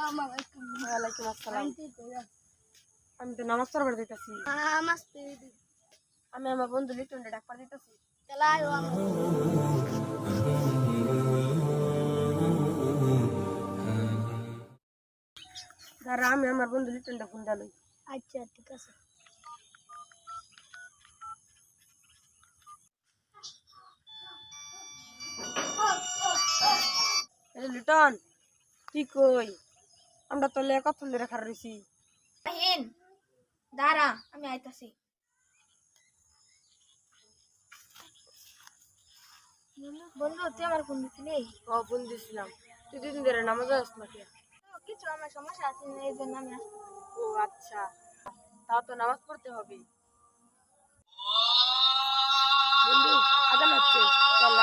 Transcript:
ওয়ালাইকুম আসসালাম। আমি তো নামাজ পড়বার দিতেছি। আমি আমার বন্ধু লিটনকে ডাকবার দিতেছি। দাঁড়া, আমি আমার বন্ধু লিটনটা ফোন দিলাম। আচ্ছা ঠিক আছে। লিটন, তুই কই? আমরা তো কতক্ষণ ধরে খারাপ রয়েছি। দাঁড়া আমি আইতাছি। বন্ধু তুই আমার ফোন দিছিলি? ফোন দিয়েছিলাম। তুই দুদিন ধরে নামাজে আসছ নাকি? কিছু আমার সমস্যা আছে এই জন্য আমি আসছি। ও আচ্ছা, তাও তো নামাজ পড়তে হবে। বন্ধু, আজান হচ্ছে, চল।